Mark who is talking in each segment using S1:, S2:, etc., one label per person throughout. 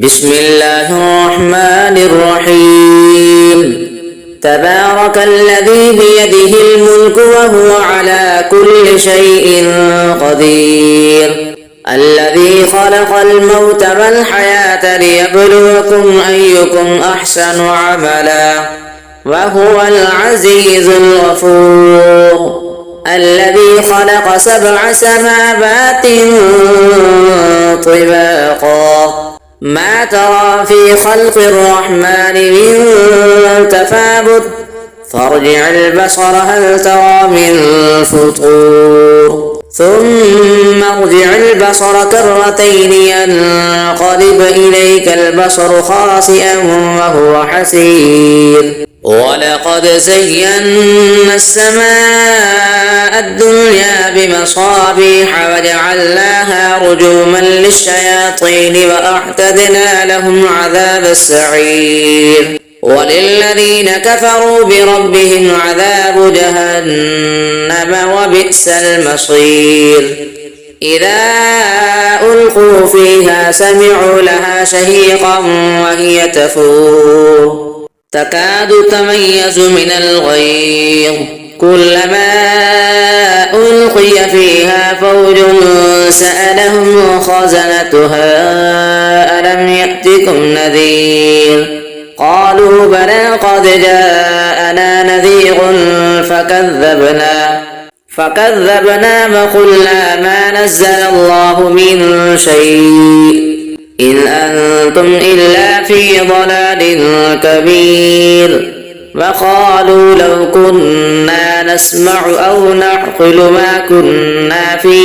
S1: بسم الله الرحمن الرحيم تبارك الذي بيده الملك وهو على كل شيء قدير الذي خلق الموت والحياة ليبلوكم أيكم أحسن عملا وهو العزيز الغفور الذي خلق 7 سماوات طباقا ما ترى في خلق الرحمن من تفاوت فارجع البصر هل ترى من فطور ثم ارجع البصر كرتين ينقلب إليك البصر خاسئا وهو حسير ولقد زينا السماء الدنيا بمصابيح وجعلناها رجوما للشياطين وأعتدنا لهم عذاب السعير وللذين كفروا بربهم عذاب جهنم وبئس المصير إذا ألقوا فيها سمعوا لها شهيقا وهي تفور تكاد تميز من الغيظ كلما ألقي فيها فوج سألهم خزنتها ألم يأتكم نذير قالوا بلى قد جاءنا نذير فكذبنا وقلنا ما نزل الله من شيء إن أنتم إلا في ضلال كبير وقالوا لو كنا نسمع أو نعقل ما كنا في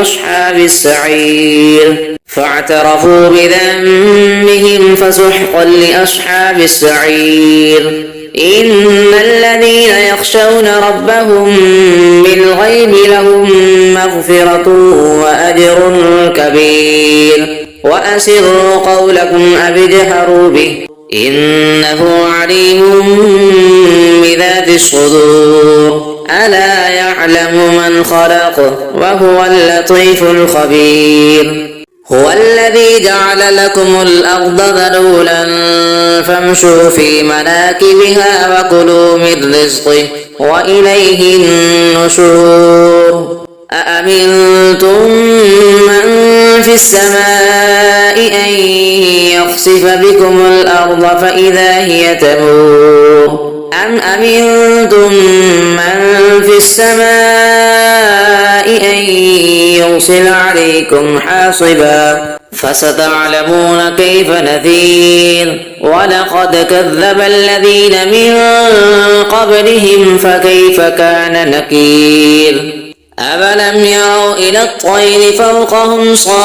S1: أصحاب السعير فاعترفوا بذنبهم فسحقا لأصحاب السعير إن الذين يخشون ربهم بالغيب لهم مغفرة وأجر كبير وأسروا قولكم أو اجهروا به إنه عليم بذات الصدور ألا يعلم من خلق وهو اللطيف الخبير هو الذي جعل لكم الأرض ذلولا فامشوا في مناكبها وكلوا من رزقه وإليه النشور أأمنتم من في السماء أن يخسف بكم الأرض فإذا هي تمور أم أمنتم من في السماء أن يرسل عليكم حاصبا فستعلمون كيف نذير ولقد كذب الذين من قبلهم فكيف كان نكير أفلم يروا إلى الطير فوقهم صافات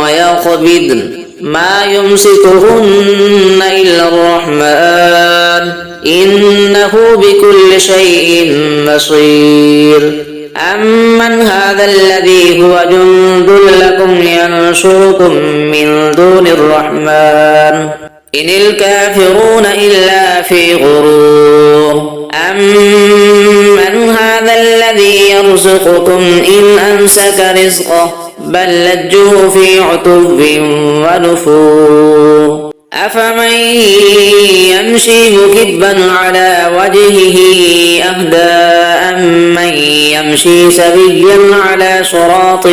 S1: ويقبضن ما يمسكهن إلا الرحمن إنه بكل شيء بصير أمن هذا الذي هو جند لكم ينصركم من دون الرحمن إن الكافرون إلا في غرور أمن هذا الذي يرزقكم إن أمسك رزقه بل لجوا في عتب ونفور أفمن يمشي مكبا على وجهه أهدى أمن يمشي سويا على صراط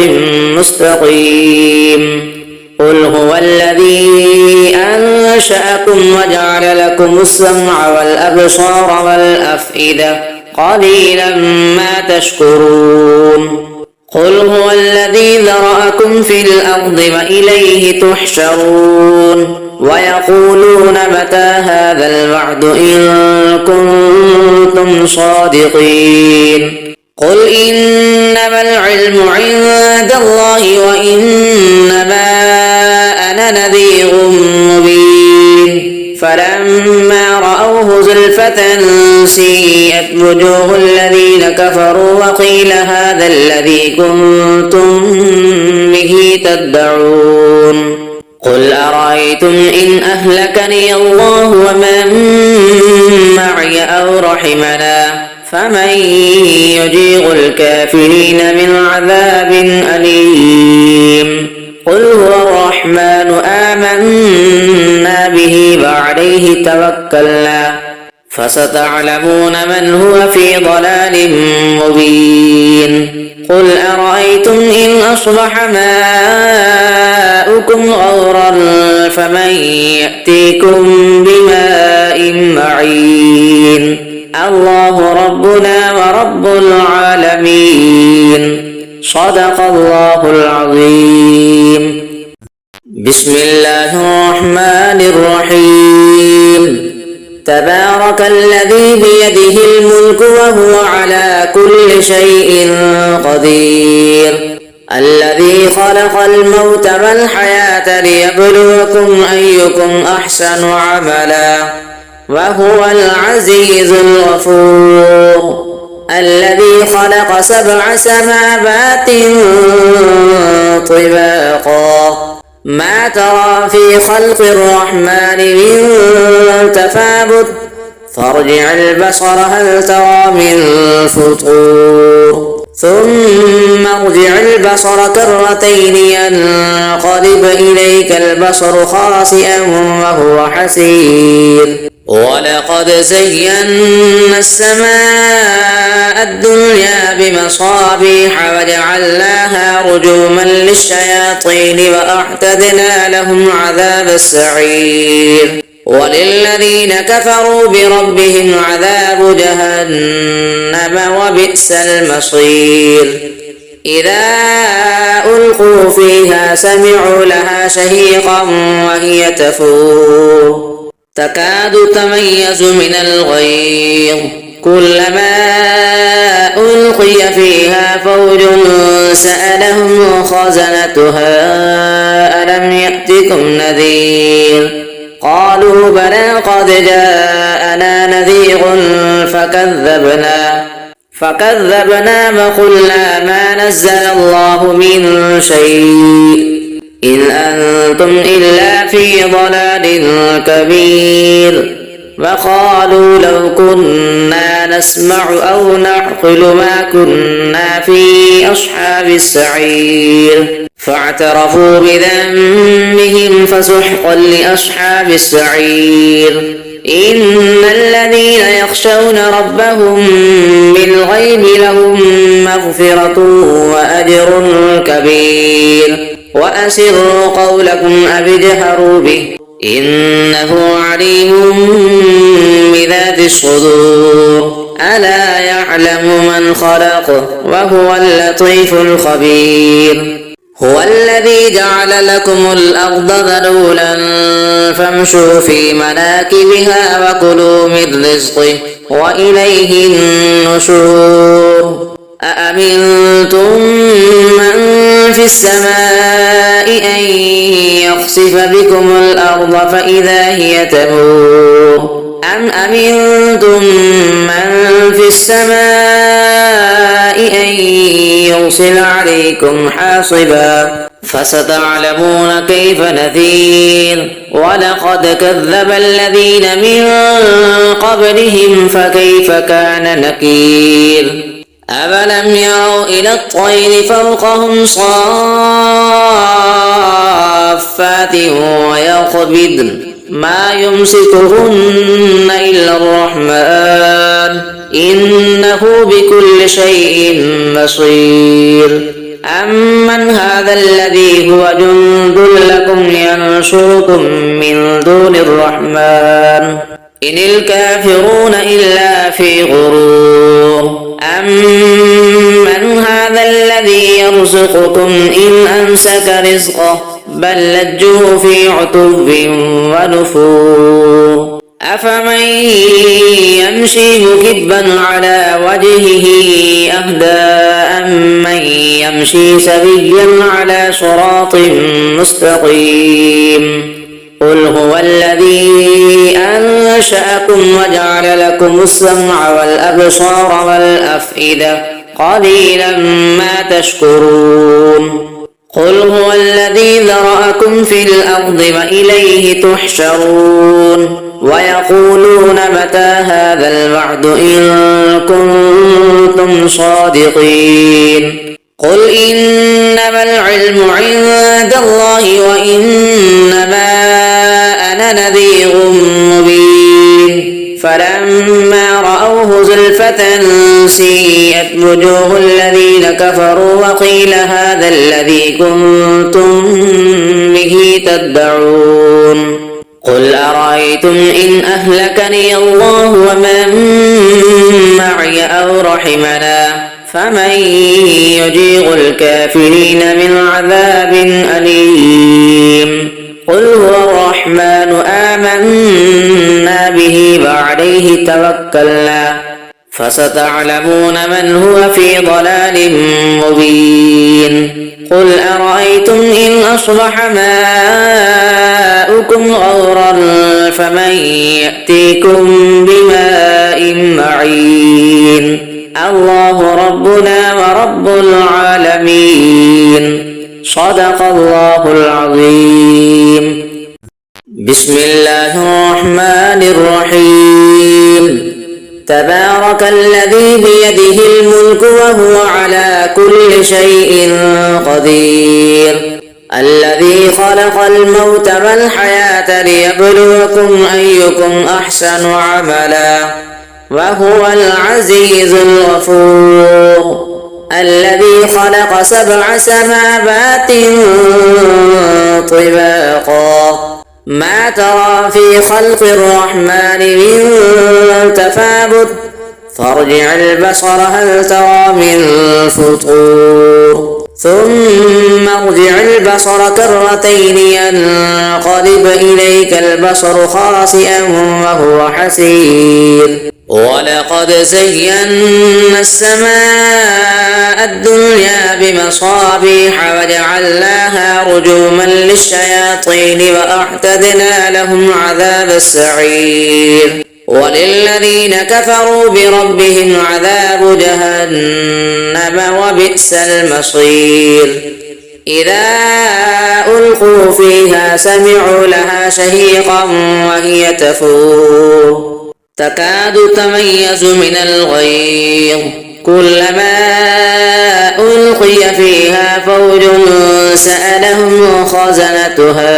S1: مستقيم قل هو الذي أنشأكم وجعل لكم السمع والأبصار والأفئدة قليلا ما تشكرون قل هو الذي ذرأكم في الأرض وإليه تحشرون ويقولون متى هذا الوعد إن كنتم صادقين قل إنما العلم عند الله وإنما أنا نذير مبين فلما رأوه زلفة سيئت وجوه الذين كفروا وقيل هذا الذي كنتم به تدعون قل أرأيتم إن أهلكني الله ومن معي أو رحمنا فمن يجير الكافرين من عذاب أليم. آمنا به وعليه توكلنا فستعلمون من هو في ضلال مبين قل أرأيتم إن أصبح ماؤكم غورا فمن يأتيكم بماء معين الله ربنا ورب العالمين صدق الله العظيم. بسم الله الرحمن الرحيم. تبارك الذي بيده الملك وهو على كل شيء قدير الذي خلق الموت والحياة ليبلوكم أيكم أحسن عملا وهو العزيز الغفور الذي خلق 7 سماوات طباقا ما ترى في خلق الرحمن من تفاوت فارجع البصر هل ترى من فطور ثم ارجع البصر كرتين ينقلب إليك البصر خاسئا وهو حسير ولقد زينا السماء الدنيا بمصابيح وجعلناها رجوما للشياطين وأعتدنا لهم عذاب السعير وللذين كفروا بربهم عذاب جهنم وبئس المصير إذا ألقوا فيها سمعوا لها شهيقا وهي تفور تكاد تميز من الغيظ كلما ألقي فيها فوج سألهم خزنتها ألم يأتكم نذير قالوا بلى قد جاءنا نذير فكذبنا وقلنا ما نزل الله من شيء إن أنتم إلا في ضلال كبير وقالوا لو كنا نسمع أو نعقل ما كنا في أصحاب السعير فاعترفوا بذنبهم فسحقا لأصحاب السعير إن الذين يخشون ربهم بالغيب لهم مغفرة وأجر كبير وأسروا قولكم أو اجهروا به إنه عليم بذات الصدور ألا يعلم من خلق وهو اللطيف الخبير هو الذي جعل لكم الأرض ذلولا فامشوا في مناكبها وكلوا من رزقه وإليه النشور أأمنتم من في السماء أن يخسف بكم الأرض فإذا هي تمور أم أمنتم من في السماء أن يرسل عليكم حاصبا فستعلمون كيف نذير ولقد كذب الذين من قبلهم فكيف كان نكير أفلم يروا إلى الطير فوقهم صافات ويقبضن ما يمسكهن إلا الرحمن إنه بكل شيء بصير أمن هذا الذي هو جند لكم ينصركم من دون الرحمن إن الكافرون إلا في غرور أمن هذا الذي يرزقكم إن أمسك رزقه بل لجوا في عتب ونفور أفمن يمشي مكبا على وجهه أهدى أمن يمشي سويا على صراط مستقيم قل هو الذي أنشأكم وجعل لكم السمع والأبصار والأفئدة قليلا ما تشكرون قل هو الذي ذرأكم في الأرض وإليه تحشرون ويقولون متى هذا الوعد إن كنتم صادقين قل إنما العلم عند الله وإنما زلفة سيئت وجوه الذين كفروا وقيل هذا الذي كنتم به تدعون قل أرأيتم إن أهلكني الله ومن معي أو رحمنا فمن يجير الكافرين من عذاب أليم قل هو الرحمن آمنا به وعليه توكلنا فستعلمون من هو في ضلال مبين قل أرأيتم إن أصبح ماؤكم غورا فمن يأتيكم بماء معين الله ربنا ورب العالمين صدق الله العظيم. بسم الله الرحمن الرحيم. تبارك الذي بيده الملك وهو على كل شيء قدير الذي خلق الموت والحياة ليبلوكم أيكم أحسن عملا وهو العزيز الغفور الذي خلق 7 سماوات طباقا ما ترى في خلق الرحمن من تفاوت فارجع البصر هل ترى من فطور ثم ارجع البصر كرتين ينقلب إليك البصر خاسئا وهو حسير ولقد زينا السماء الدنيا بمصابيح وجعلناها رجوما للشياطين وأعتدنا لهم عذاب السعير وللذين كفروا بربهم عذاب جهنم وبئس المصير إذا ألقوا فيها سمعوا لها شهيقا وهي تفور تكاد تميز من الغيظ كلما ألقي فيها فوج سألهم خزنتها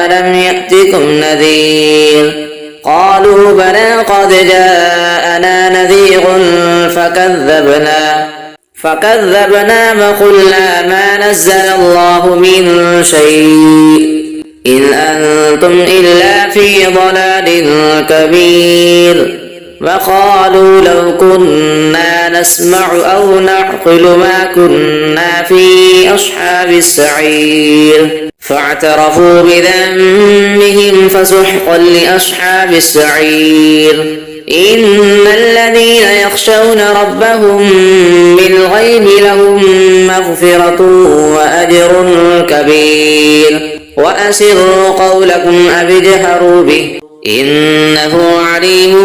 S1: ألم يأتكم نذير قالوا بلى قد جاءنا نذير فكذبنا وقلنا ما نزل الله من شيء إن أنتم إلا في ضلال كبير وقالوا لو كنا نسمع أو نعقل ما كنا في أصحاب السعير فاعترفوا بذنبهم فسحقا لأصحاب السعير إن الذين يخشون ربهم بالغيب لهم مغفرة وأجر كبير وأسروا قولكم أو اجهروا به إنه عليم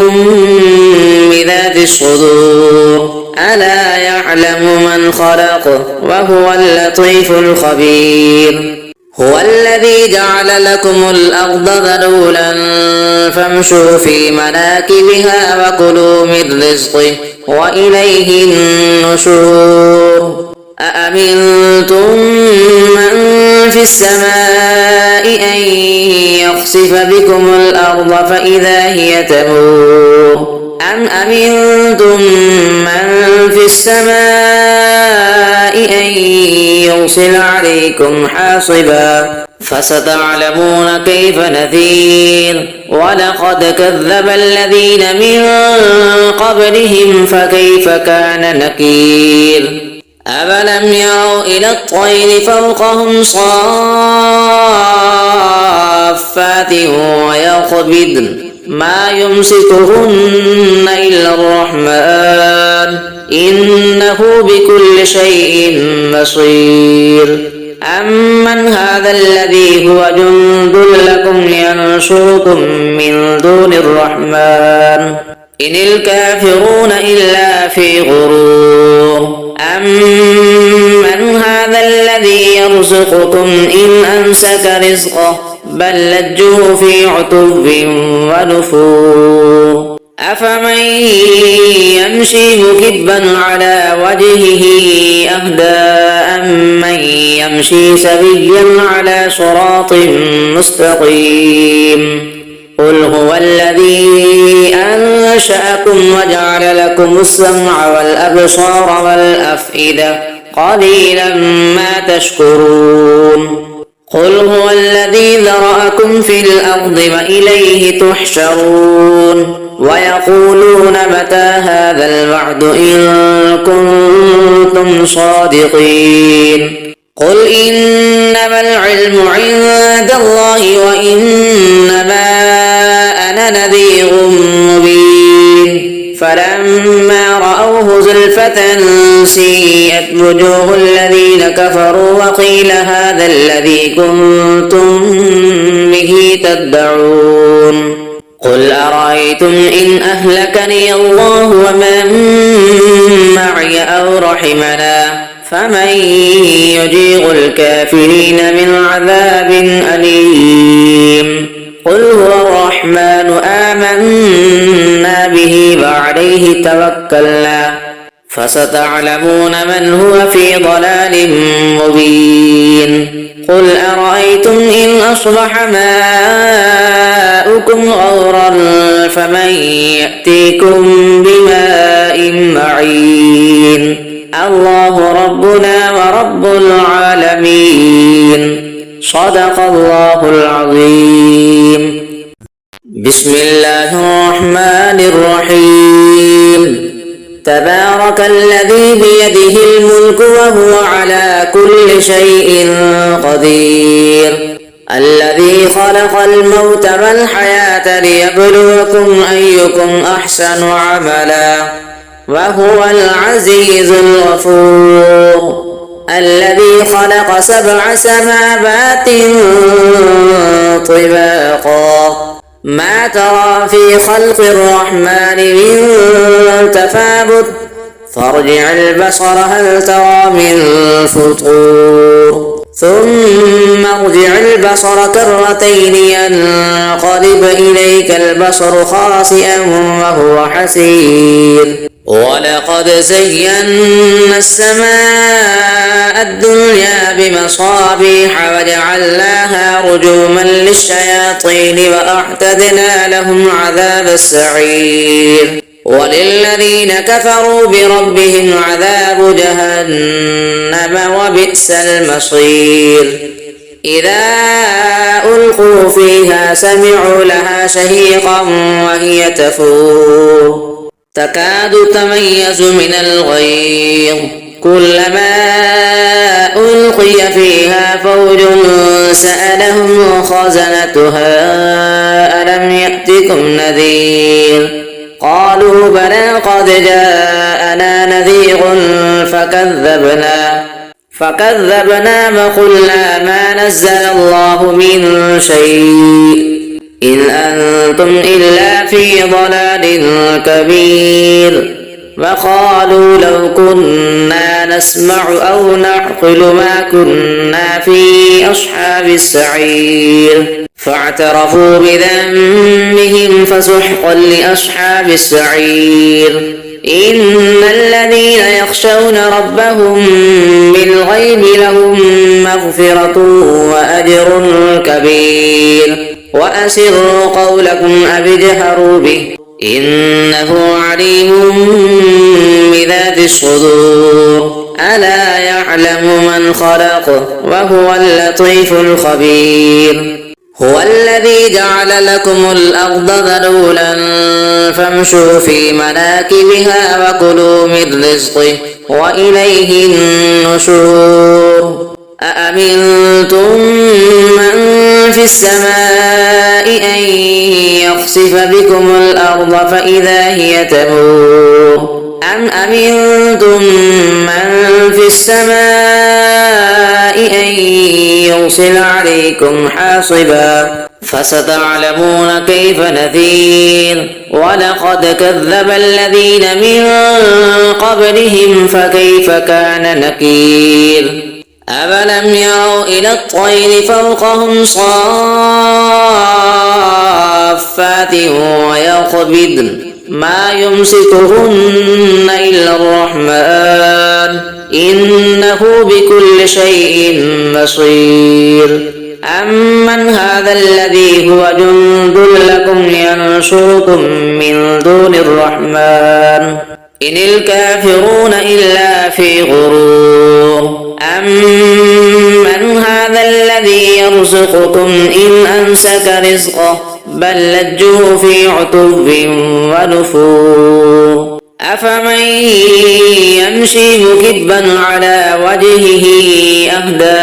S1: بذات الصدور ألا يعلم من خلق وهو اللطيف الخبير هو الذي جعل لكم الأرض ذلولا فامشوا في مناكبها وكلوا من رزقه وإليه النشور أأمنتم من في السماء أن يخسف بكم الأرض فإذا هي تمور أم أمنتم من في السماء أن يرسل عليكم حاصبا فستعلمون كيف نذير ولقد كذب الذين من قبلهم فكيف كان نكير أفلم يروا إلى الطير فوقهم صافات ويقبضن ما يمسكهن إلا الرحمن إنه بكل شيء بصير أمن هذا الذي هو جند لكم ينصركم من دون الرحمن إن الكافرون إلا في غرور أمن هذا الذي يرزقكم إن أمسك رزقه بل لجوا في عتب ونفور أفمن يمشي مكبا على وجهه أهدى أمن يمشي سويا على صراط مستقيم قل هو الذي أنشأكم وجعل لكم السمع والأبصار والأفئدة قليلا ما تشكرون قل هو الذي ذرأكم في الأرض وإليه تحشرون ويقولون متى هذا الوعد إن كنتم صادقين قل إنما العلم عند الله وإنما أنا نذير مبين فلما رأوه زلفة سيئت وجوه الذين كفروا وقيل هذا الذي كنتم به تدعون قل أرأيتم إن أهلكني الله ومن معي أو رحمنا فمن يجير الكافرين من عذاب أليم قل هو الرحمن آمنا به وعليه توكلنا فستعلمون من هو في ضلال مبين قل أرأيتم إن أصبح ماؤكم غورا فمن يأتيكم بماء معين الله ربنا ورب العالمين صدق الله العظيم بسم الله الرحمن الرحيم تبارك الذي بيده الملك وهو على كل شيء قدير الذي خلق الموت والحياة ليبلوكم أيكم أحسن عملا وهو العزيز الغفور الذي خلق 7 سماوات طباقا ما ترى في خلق الرحمن من تفاوت فارجع البصر هل ترى من فطور ثم ارجع البصر كرتين ينقلب إليك البصر خاسئا وهو حسير ولقد زينا السماء الدنيا بمصابيح وجعلناها رجوما للشياطين وأعتدنا لهم عذاب السعير وللذين كفروا بربهم عذاب جهنم وبئس المصير إذا ألقوا فيها سمعوا لها شهيقا وهي تفور تكاد تميز من الغيظ كلما ألقي فيها فوج سألهم خزنتها ألم يأتكم نذير قالوا بلى قد جاءنا نذير فكذبنا وقلنا ما نزل الله من شيء إن أنتم إلا في ضلال كبير وقالوا لو كنا نسمع أو نعقل ما كنا في أصحاب السعير فاعترفوا بذنبهم فسحقا لأصحاب السعير إن الذين يخشون ربهم بالغيب لهم مغفرة وأجر كبير وأسروا قولكم أو اجهروا به إنه عليم بذات الصدور ألا يعلم من خلق وهو اللطيف الخبير هو الذي جعل لكم الأرض ذلولا فامشوا في مناكبها وكلوا من رزقه وإليه النشور أأمنتم من في السماء أن يخسف بكم الأرض فإذا هي تمور أم أمنتم من في السماء أن يرسل عليكم حاصبا فستعلمون كيف نذير ولقد كذب الذين من قبلهم فكيف كان نكير أفلم يروا إلى الطير فوقهم صافات ويقبضن ما يمسكهن إلا الرحمن إنه بكل شيء بصير أمن هذا الذي هو جند لكم ينصركم من دون الرحمن إن الكافرون إلا في غرور أمن هذا الذي يرزقكم إن أمسك رزقه بل لجوا في عتب ونفور أفمن يمشي مكبا على وجهه أهدى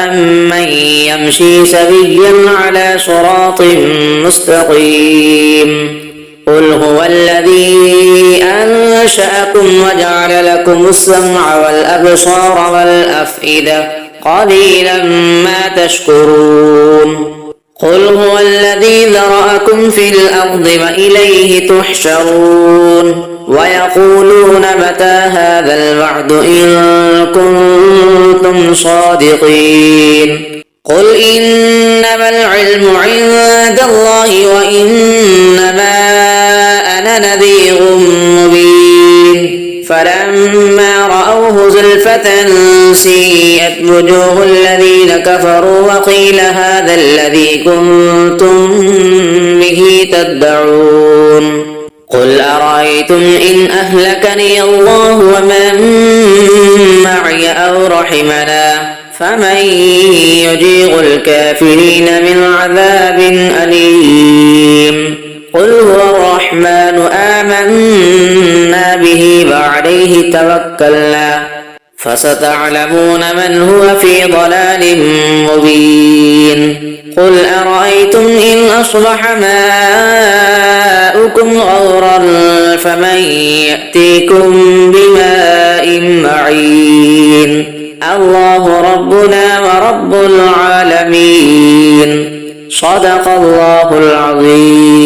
S1: أمن يمشي سويا على صراط مستقيم قل هو الذي أنشأكم وجعل لكم السمع والأبصار والأفئدة قليلا ما تشكرون قل هو الذي ذرأكم في الأرض وإليه تحشرون ويقولون متى هذا الوعد إن كنتم صادقين قل إنما العلم عند الله وإنما أنا نذير مبين فلما رأوه زلفة سيئت وجوه الذين كفروا وقيل هذا الذي كنتم به تدعون قل أرأيتم إن أهلكني الله ومن معي أو رحمنا فمن يجير الكافرين من عذاب أليم قل هو الرحمن آمنا به وعليه توكلنا فستعلمون من هو في ضلال مبين قل أرأيتم إن أصبح ماؤكم غورا فمن يأتيكم بماء معين الله ربنا ورب العالمين صدق الله العظيم